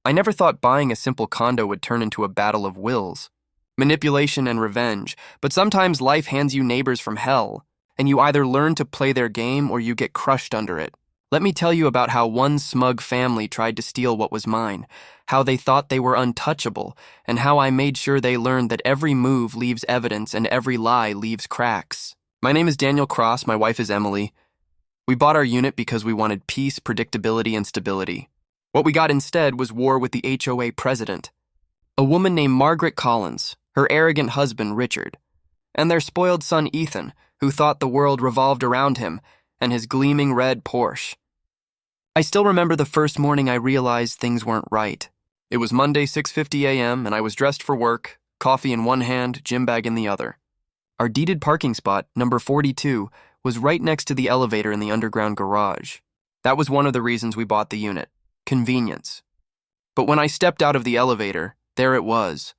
I never thought buying a simple condo would turn into a battle of wills, manipulation and revenge, but sometimes life hands you neighbors from hell, and you either learn to play their game or you get crushed under it. Let me tell you about how one smug family tried to steal what was mine, how they thought they were untouchable, and how I made sure they learned that every move leaves evidence and every lie leaves cracks. My name is Daniel Cross, my wife is Emily. We bought our unit because we wanted peace, predictability, and stability. What we got instead was war with the HOA president, a woman named Margaret Collins, her arrogant husband Richard, and their spoiled son Ethan, who thought the world revolved around him and his gleaming red Porsche. I still remember the first morning I realized things weren't right. It was Monday, 6:50 a.m., and I was dressed for work, coffee in one hand, gym bag in the other. Our deeded parking spot, number 42, was right next to the elevator in the underground garage. That was one of the reasons we bought the unit: convenience. But when I stepped out of the elevator, there it was,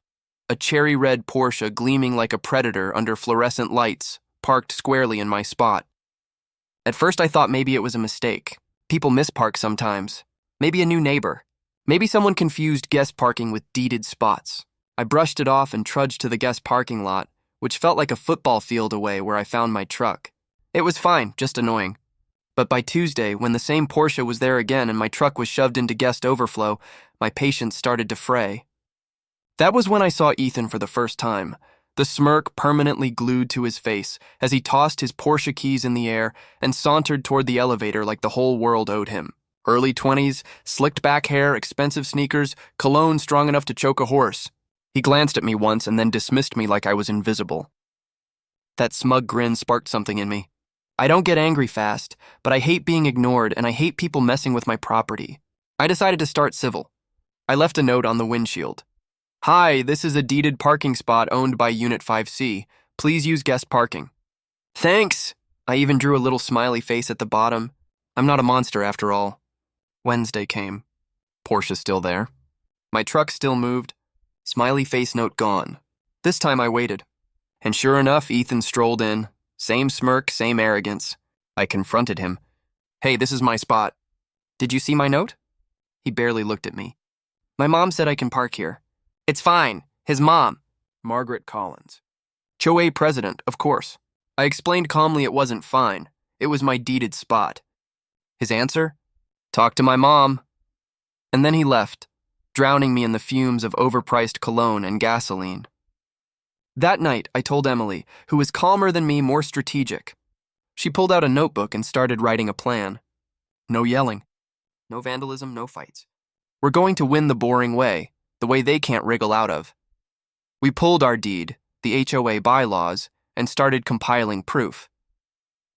a cherry red Porsche gleaming like a predator under fluorescent lights, parked squarely in my spot. At first I thought maybe it was a mistake. People mispark sometimes. Maybe a new neighbor. Maybe someone confused guest parking with deeded spots. I brushed it off and trudged to the guest parking lot, which felt like a football field away where I found my truck. It was fine, just annoying. But by Tuesday, when the same Porsche was there again and my truck was shoved into guest overflow, my patience started to fray. That was when I saw Ethan for the first time, the smirk permanently glued to his face as he tossed his Porsche keys in the air and sauntered toward the elevator like the whole world owed him. Early 20s, slicked back hair, expensive sneakers, cologne strong enough to choke a horse. He glanced at me once and then dismissed me like I was invisible. That smug grin sparked something in me. I don't get angry fast, but I hate being ignored and I hate people messing with my property. I decided to start civil. I left a note on the windshield. "Hi, this is a deeded parking spot owned by Unit 5C. Please use guest parking." "Thanks." I even drew a little smiley face at the bottom. I'm not a monster after all. Wednesday came. Porsche still there. My truck still moved. Smiley face note gone. This time I waited. And sure enough, Ethan strolled in. Same smirk, same arrogance. I confronted him. "Hey, this is my spot. Did you see my note?" He barely looked at me. "My mom said I can park here." "It's fine. His mom." Margaret Collins. HOA president, of course. I explained calmly it wasn't fine. It was my deeded spot. His answer? "Talk to my mom." And then he left, drowning me in the fumes of overpriced cologne and gasoline. That night, I told Emily, who was calmer than me, more strategic. She pulled out a notebook and started writing a plan. No yelling. No vandalism, no fights. We're going to win the boring way, the way they can't wriggle out of. We pulled our deed, the HOA bylaws, and started compiling proof.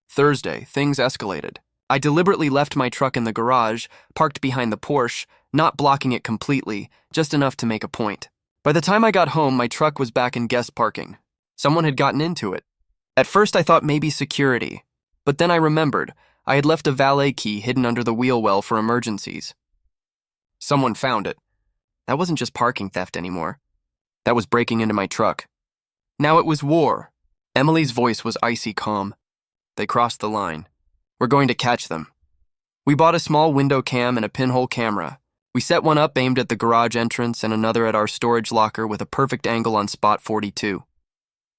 Thursday, things escalated. I deliberately left my truck in the garage, parked behind the Porsche, not blocking it completely, just enough to make a point. By the time I got home, my truck was back in guest parking. Someone had gotten into it. At first, I thought maybe security, but then I remembered I had left a valet key hidden under the wheel well for emergencies. Someone found it. That wasn't just parking theft anymore. That was breaking into my truck. Now it was war. Emily's voice was icy calm. They crossed the line. We're going to catch them. We bought a small window cam and a pinhole camera. We set one up aimed at the garage entrance and another at our storage locker with a perfect angle on spot 42.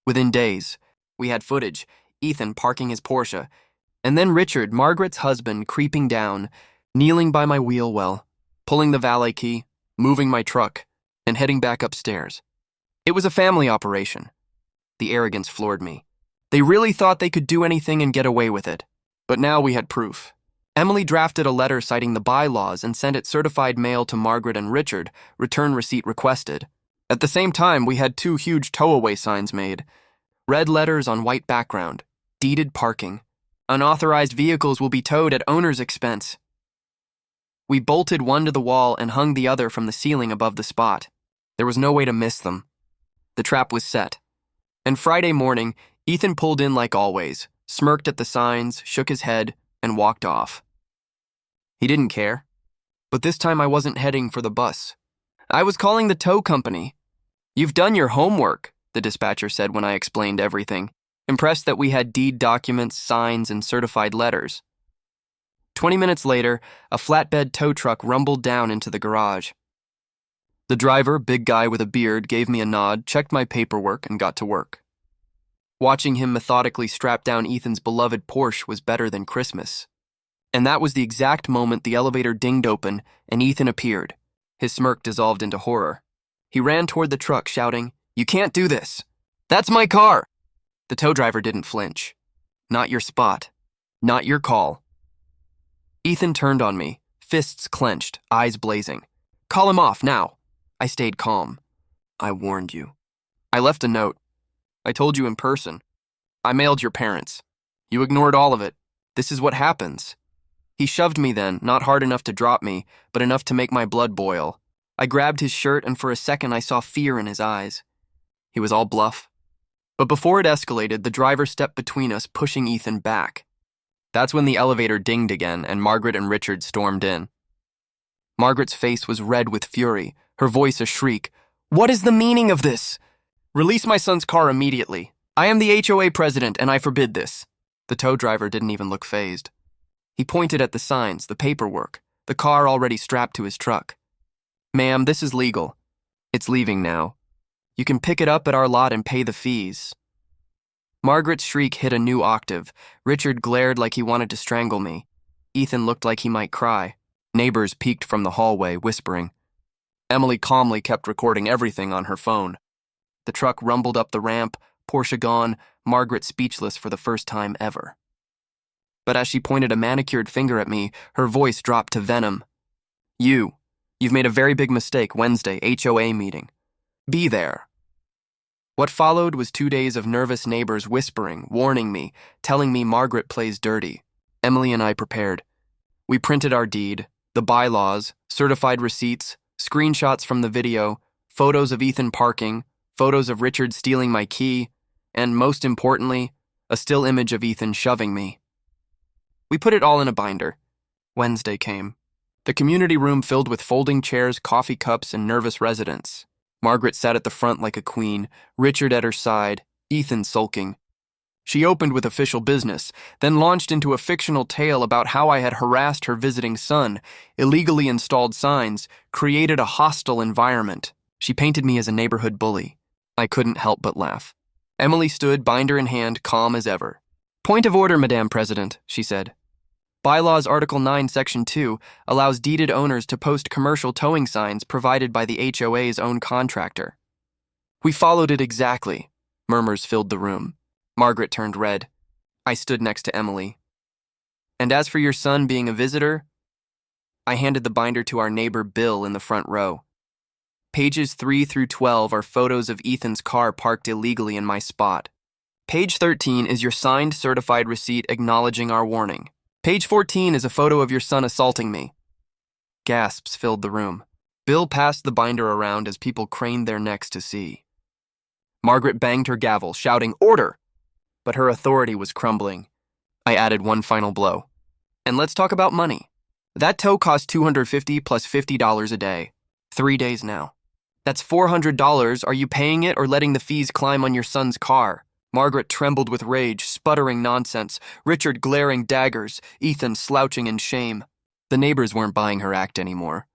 Within days, we had footage, Ethan parking his Porsche, and then Richard, Margaret's husband, creeping down, kneeling by my wheel well, pulling the valet key, moving my truck, and heading back upstairs. It was a family operation. The arrogance floored me. They really thought they could do anything and get away with it. But now we had proof. Emily drafted a letter citing the bylaws and sent it certified mail to Margaret and Richard, return receipt requested. At the same time, we had 2 huge tow-away signs made. Red letters on white background. Deeded parking. Unauthorized vehicles will be towed at owner's expense. We bolted one to the wall and hung the other from the ceiling above the spot. There was no way to miss them. The trap was set. And Friday morning, Ethan pulled in like always, smirked at the signs, shook his head, and walked off. He didn't care. But this time I wasn't heading for the bus. I was calling the tow company. "You've done your homework," the dispatcher said when I explained everything, impressed that we had deed documents, signs, and certified letters. 20 minutes later, a flatbed tow truck rumbled down into the garage. The driver, big guy with a beard, gave me a nod, checked my paperwork, and got to work. Watching him methodically strap down Ethan's beloved Porsche was better than Christmas. And that was the exact moment the elevator dinged open and Ethan appeared. His smirk dissolved into horror. He ran toward the truck, shouting, "You can't do this! That's my car!" The tow driver didn't flinch. "Not your spot. Not your call." Ethan turned on me, fists clenched, eyes blazing. "Call him off, now." I stayed calm. "I warned you. I left a note. I told you in person. I mailed your parents. You ignored all of it. This is what happens." He shoved me then, not hard enough to drop me, but enough to make my blood boil. I grabbed his shirt, and for a second I saw fear in his eyes. He was all bluff. But before it escalated, the driver stepped between us, pushing Ethan back. That's when the elevator dinged again, and Margaret and Richard stormed in. Margaret's face was red with fury, her voice a shriek. "What is the meaning of this? Release my son's car immediately. I am the HOA president, and I forbid this." The tow driver didn't even look fazed. He pointed at the signs, the paperwork, the car already strapped to his truck. "Ma'am, this is legal. It's leaving now. You can pick it up at our lot and pay the fees." Margaret's shriek hit a new octave. Richard glared like he wanted to strangle me. Ethan looked like he might cry. Neighbors peeked from the hallway, whispering. Emily calmly kept recording everything on her phone. The truck rumbled up the ramp, Porsche gone, Margaret speechless for the first time ever. But as she pointed a manicured finger at me, her voice dropped to venom. You've made a very big mistake Wednesday, HOA meeting. Be there." What followed was 2 days of nervous neighbors whispering, warning me, telling me Margaret plays dirty. Emily and I prepared. We printed our deed, the bylaws, certified receipts, screenshots from the video, photos of Ethan parking, photos of Richard stealing my key, and most importantly, a still image of Ethan shoving me. We put it all in a binder. Wednesday came. The community room filled with folding chairs, coffee cups, and nervous residents. Margaret sat at the front like a queen, Richard at her side, Ethan sulking. She opened with official business, then launched into a fictional tale about how I had harassed her visiting son, illegally installed signs, created a hostile environment. She painted me as a neighborhood bully. I couldn't help but laugh. Emily stood, binder in hand, calm as ever. "Point of order, Madame President," she said. "Bylaws Article 9, Section 2 allows deeded owners to post commercial towing signs provided by the HOA's own contractor." "We followed it exactly." Murmurs filled the room. Margaret turned red. I stood next to Emily. "And as for your son being a visitor," I handed the binder to our neighbor Bill in the front row. Pages 3 through 12 are photos of Ethan's car parked illegally in my spot. Page 13 is your signed certified receipt acknowledging our warning. Page 14 is a photo of your son assaulting me. Gasps filled the room. Bill passed the binder around as people craned their necks to see. Margaret banged her gavel, shouting, "Order!" But her authority was crumbling. I added one final blow. "And let's talk about money. That tow cost $250 plus $50 a day. 3 days now. That's $400. Are you paying it or letting the fees climb on your son's car?" Margaret trembled with rage, sputtering nonsense, Richard glaring daggers, Ethan slouching in shame. The neighbors weren't buying her act anymore.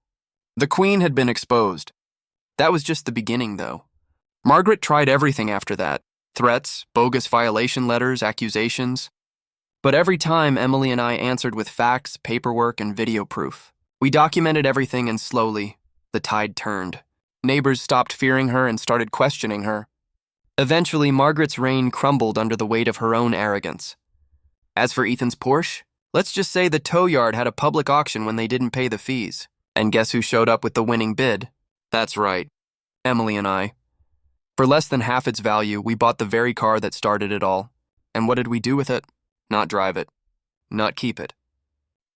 The queen had been exposed. That was just the beginning, though. Margaret tried everything after that. Threats, bogus violation letters, accusations. But every time, Emily and I answered with facts, paperwork, and video proof. We documented everything, and slowly, the tide turned. Neighbors stopped fearing her and started questioning her. Eventually, Margaret's reign crumbled under the weight of her own arrogance. As for Ethan's Porsche, let's just say the tow yard had a public auction when they didn't pay the fees. And guess who showed up with the winning bid? That's right, Emily and I. For less than half its value, we bought the very car that started it all. And what did we do with it? Not drive it. Not keep it.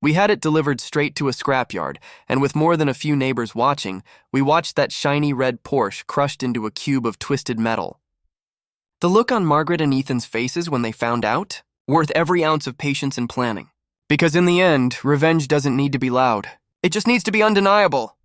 We had it delivered straight to a scrapyard, and with more than a few neighbors watching, we watched that shiny red Porsche crushed into a cube of twisted metal. The look on Margaret and Ethan's faces when they found out, worth every ounce of patience and planning. Because in the end, revenge doesn't need to be loud. It just needs to be undeniable.